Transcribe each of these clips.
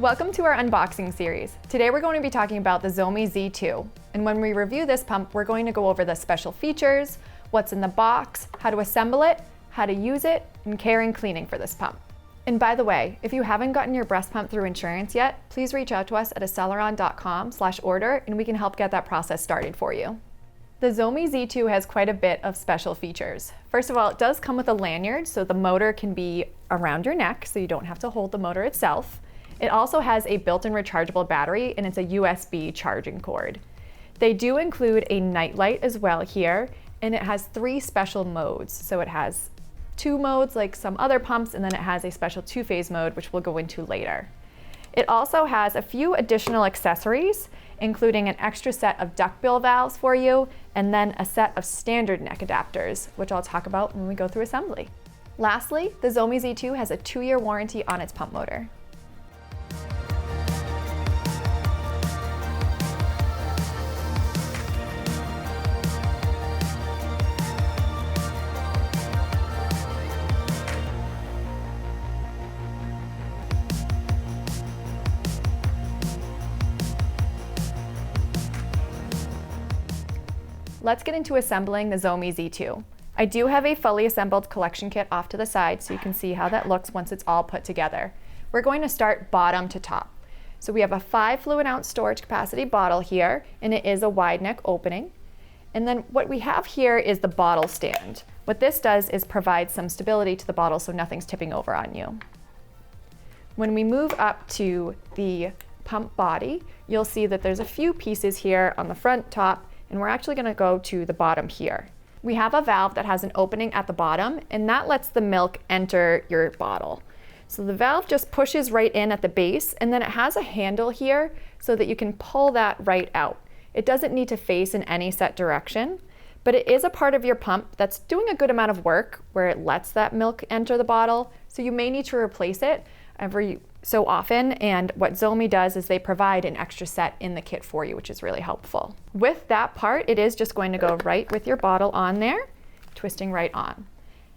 Welcome to our unboxing series. Today we're going to be talking about the Zomee Z2. And when we review this pump, we're going to go over the special features, what's in the box, how to assemble it, how to use it, and care and cleaning for this pump. And by the way, if you haven't gotten your breast pump through insurance yet, please reach out to us at aceleron.com/order and we can help get that process started for you. The Zomee Z2 has quite a bit of special features. First of all, it does come with a lanyard, so the motor can be around your neck, so you don't have to hold the motor itself. It also has a built-in rechargeable battery, and it's a USB charging cord. They do include a night light as well here, and it has 3 special modes. So it has 2 modes like some other pumps, and then it has a special 2-phase mode, which we'll go into later. It also has a few additional accessories, including an extra set of duckbill valves for you, and then a set of standard neck adapters, which I'll talk about when we go through assembly. Lastly, the Zomee Z2 has a 2-year warranty on its pump motor. Let's get into assembling the Zomee Z2. I do have a fully assembled collection kit off to the side so you can see how that looks once it's all put together. We're going to start bottom to top. So we have a 5 fluid ounce storage capacity bottle here, and it is a wide neck opening. And then what we have here is the bottle stand. What this does is provide some stability to the bottle so nothing's tipping over on you. When we move up to the pump body, you'll see that there's a few pieces here on the front, top, and we're actually going to go to the bottom here. We have a valve that has an opening at the bottom, and that lets the milk enter your bottle. So the valve just pushes right in at the base, and then it has a handle here so that you can pull that right out. It doesn't need to face in any set direction, but it is a part of your pump that's doing a good amount of work where it lets that milk enter the bottle, so you may need to replace it every so often, and what Zomee does is they provide an extra set in the kit for you, which is really helpful. With that part, it is just going to go right with your bottle on there, twisting right on.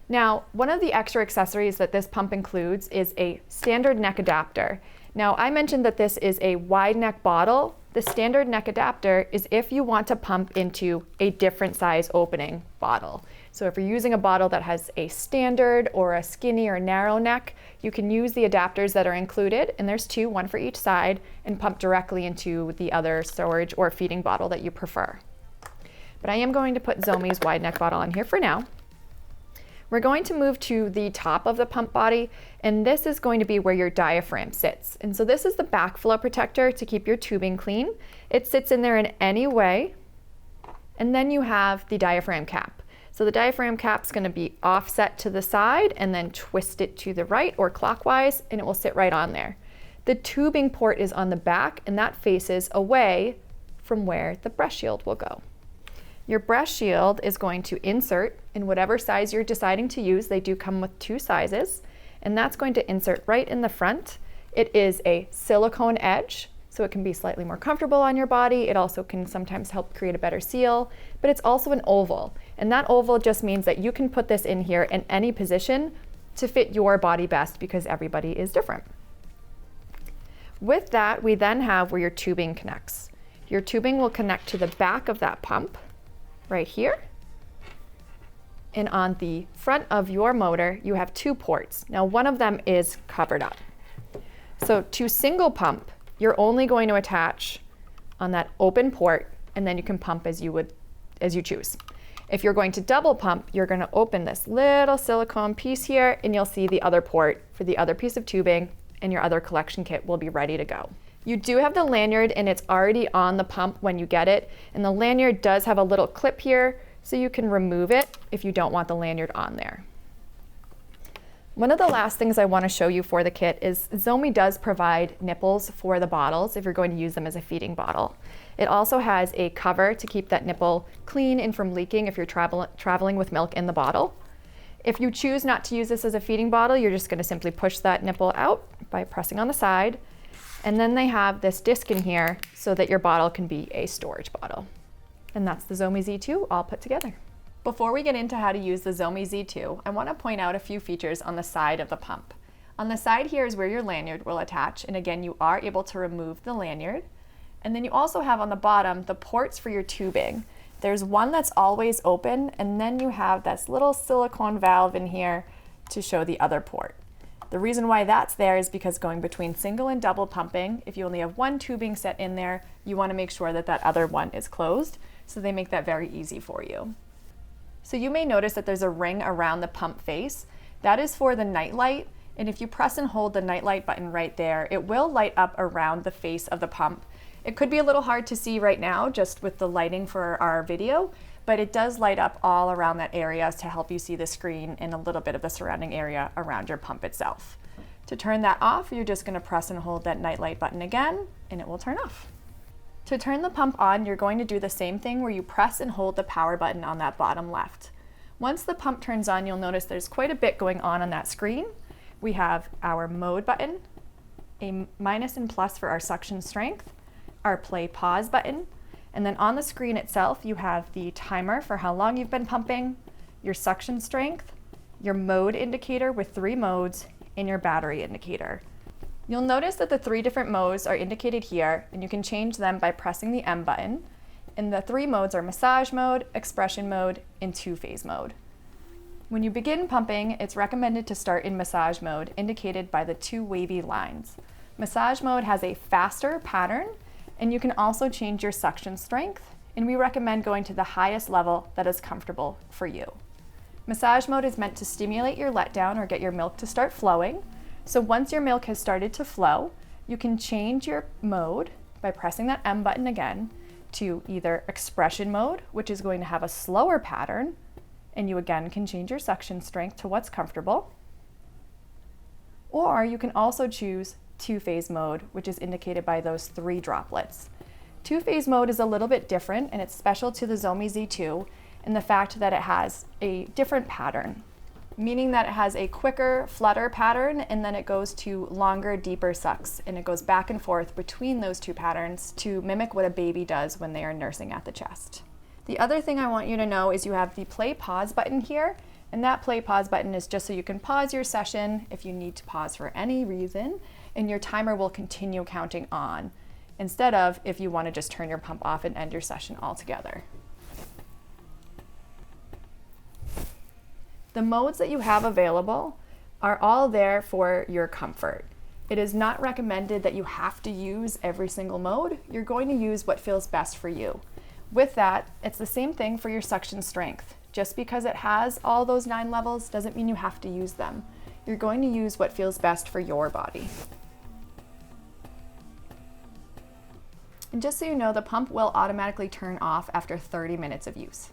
Now, one of the extra accessories that this pump includes is a standard neck adapter. Now, I mentioned that this is a wide neck bottle. The standard neck adapter is if you want to pump into a different size opening bottle. So if you're using a bottle that has a standard or a skinny or narrow neck, you can use the adapters that are included, and there's 2, 1 for each side, and pump directly into the other storage or feeding bottle that you prefer. But I am going to put Zomee's wide neck bottle on here for now. We're going to move to the top of the pump body, and this is going to be where your diaphragm sits. And so this is the backflow protector to keep your tubing clean. It sits in there in any way, and then you have the diaphragm cap. So the diaphragm cap's going to be offset to the side and then twist it to the right or clockwise, and it will sit right on there. The tubing port is on the back, and that faces away from where the breast shield will go. Your breast shield is going to insert in whatever size you're deciding to use. They do come with 2 sizes, and that's going to insert right in the front. It is a silicone edge, so it can be slightly more comfortable on your body. It also can sometimes help create a better seal, but it's also an oval. And that oval just means that you can put this in here in any position to fit your body best because everybody is different. With that, we then have where your tubing connects. Your tubing will connect to the back of that pump right here. And on the front of your motor, you have 2 ports. Now, one of them is covered up. So to single pump, you're only going to attach on that open port, and then you can pump as you choose. If you're going to double pump, you're going to open this little silicone piece here, and you'll see the other port for the other piece of tubing, and your other collection kit will be ready to go. You do have the lanyard, and it's already on the pump when you get it, and the lanyard does have a little clip here, so you can remove it if you don't want the lanyard on there. One of the last things I want to show you for the kit is Zomee does provide nipples for the bottles if you're going to use them as a feeding bottle. It also has a cover to keep that nipple clean and from leaking if you're traveling with milk in the bottle. If you choose not to use this as a feeding bottle, you're just going to simply push that nipple out by pressing on the side. And then they have this disc in here so that your bottle can be a storage bottle. And that's the Zomee Z2 all put together. Before we get into how to use the Zomee Z2, I want to point out a few features on the side of the pump. On the side here is where your lanyard will attach, and again, you are able to remove the lanyard. And then you also have on the bottom the ports for your tubing. There's one that's always open, and then you have this little silicone valve in here to show the other port. The reason why that's there is because going between single and double pumping, if you only have one tubing set in there, you want to make sure that that other one is closed, so they make that very easy for you. So you may notice that there's a ring around the pump face. That is for the night light, and if you press and hold the night light button right there, it will light up around the face of the pump. It could be a little hard to see right now just with the lighting for our video, but it does light up all around that area to help you see the screen and a little bit of the surrounding area around your pump itself. To turn that off, you're just going to press and hold that night light button again, and it will turn off. To turn the pump on, you're going to do the same thing where you press and hold the power button on that bottom left. Once the pump turns on, you'll notice there's quite a bit going on that screen. We have our mode button, a minus and plus for our suction strength, our play pause button, and then on the screen itself you have the timer for how long you've been pumping, your suction strength, your mode indicator with 3 modes, and your battery indicator. You'll notice that the 3 different modes are indicated here, and you can change them by pressing the M button. And the 3 modes are massage mode, expression mode, and 2-phase mode. When you begin pumping, it's recommended to start in massage mode, indicated by the 2 wavy lines. Massage mode has a faster pattern, and you can also change your suction strength, and we recommend going to the highest level that is comfortable for you. Massage mode is meant to stimulate your letdown or get your milk to start flowing. So once your milk has started to flow, you can change your mode by pressing that M button again to either expression mode, which is going to have a slower pattern, and you again can change your suction strength to what's comfortable. Or you can also choose 2-phase mode, which is indicated by those 3 droplets. 2-phase mode is a little bit different, and it's special to the Zomee Z2 in the fact that it has a different pattern, meaning that it has a quicker flutter pattern, and then it goes to longer, deeper sucks, and it goes back and forth between those 2 patterns to mimic what a baby does when they are nursing at the chest. The other thing I want you to know is you have the play pause button here, and that play pause button is just so you can pause your session if you need to pause for any reason, and your timer will continue counting on, instead of if you want to just turn your pump off and end your session altogether. The modes that you have available are all there for your comfort. It is not recommended that you have to use every single mode. You're going to use what feels best for you. With that, it's the same thing for your suction strength. Just because it has all those 9 levels doesn't mean you have to use them. You're going to use what feels best for your body. And just so you know, the pump will automatically turn off after 30 minutes of use.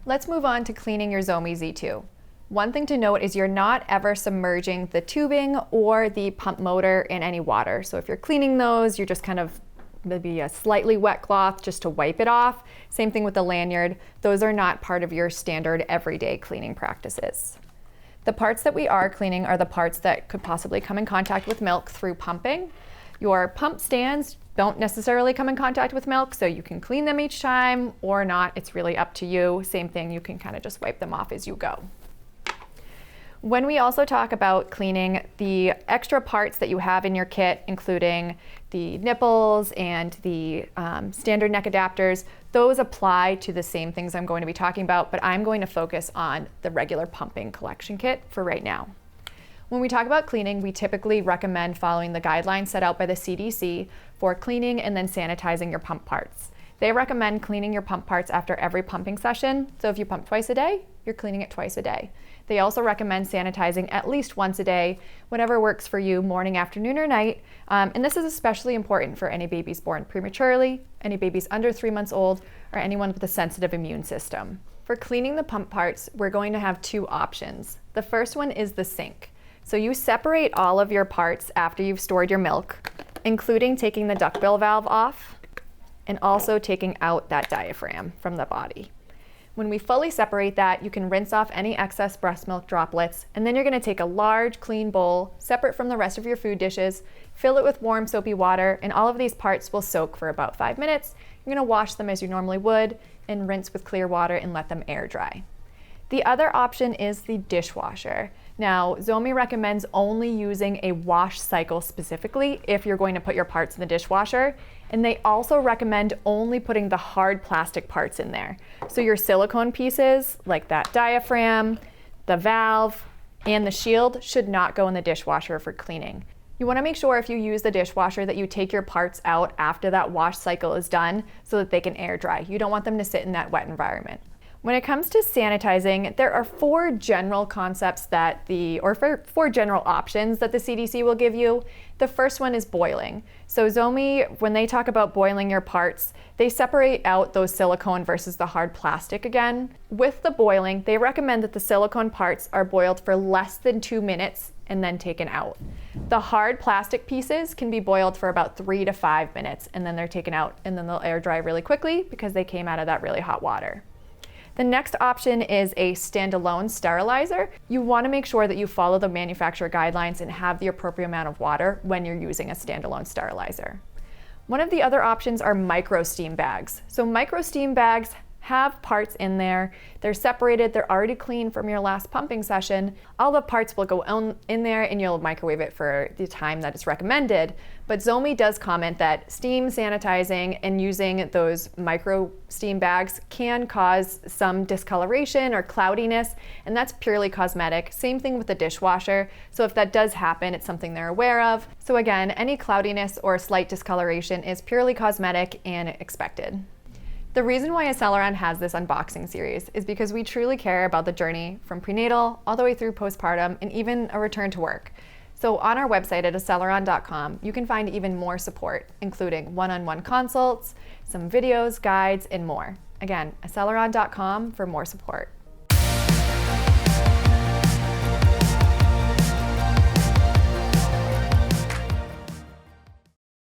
Let's move on to cleaning your Zomee Z2. One thing to note is you're not ever submerging the tubing or the pump motor in any water. So if you're cleaning those, you're just kind of maybe a slightly wet cloth just to wipe it off. Same thing with the lanyard. Those are not part of your standard everyday cleaning practices. The parts that we are cleaning are the parts that could possibly come in contact with milk through pumping. Your pump stands don't necessarily come in contact with milk, so you can clean them each time or not. It's really up to you. Same thing, you can kind of just wipe them off as you go. When we also talk about cleaning the extra parts that you have in your kit, including the nipples and the standard neck adapters, those apply to the same things I'm going to be talking about, but I'm going to focus on the regular pumping collection kit for right now. When we talk about cleaning, we typically recommend following the guidelines set out by the CDC for cleaning and then sanitizing your pump parts. They recommend cleaning your pump parts after every pumping session. So if you pump twice a day, you're cleaning it twice a day. They also recommend sanitizing at least once a day, whatever works for you, morning, afternoon, or night. And this is especially important for any babies born prematurely, any babies under 3 months old, or anyone with a sensitive immune system. For cleaning the pump parts, we're going to have 2 options. The first one is the sink. So you separate all of your parts after you've stored your milk, including taking the duckbill valve off and also taking out that diaphragm from the body. When we fully separate that, you can rinse off any excess breast milk droplets, and then you're going to take a large clean bowl separate from the rest of your food dishes, fill it with warm soapy water, and all of these parts will soak for about 5 minutes. You're going to wash them as you normally would and rinse with clear water and let them air dry. The other option is the dishwasher. Now, Zomee recommends only using a wash cycle specifically if you're going to put your parts in the dishwasher, and they also recommend only putting the hard plastic parts in there. So your silicone pieces, like that diaphragm, the valve, and the shield should not go in the dishwasher for cleaning. You want to make sure if you use the dishwasher that you take your parts out after that wash cycle is done so that they can air dry. You don't want them to sit in that wet environment. When it comes to sanitizing, there are four general concepts four general options that the CDC will give you. The first one is boiling. So Zomee, when they talk about boiling your parts, they separate out those silicone versus the hard plastic again. With the boiling, they recommend that the silicone parts are boiled for less than 2 minutes and then taken out. The hard plastic pieces can be boiled for about 3 to 5 minutes and then they're taken out, and then they'll air dry really quickly because they came out of that really hot water. The next option is a standalone sterilizer. You want to make sure that you follow the manufacturer guidelines and have the appropriate amount of water when you're using a standalone sterilizer. One of the other options are micro steam bags. So micro steam bags have parts in there. They're separated, they're already clean from your last pumping session. All the parts will go in there and you'll microwave it for the time that is recommended. But Zomee does comment that steam sanitizing and using those micro steam bags can cause some discoloration or cloudiness, and that's purely cosmetic. Same thing with the dishwasher. So if that does happen, it's something they're aware of. So again, any cloudiness or slight discoloration is purely cosmetic and expected. The reason why Aceleron has this unboxing series is because we truly care about the journey from prenatal all the way through postpartum and even a return to work. So on our website at aceleron.com, you can find even more support, including one-on-one consults, some videos, guides, and more. Again, aceleron.com for more support.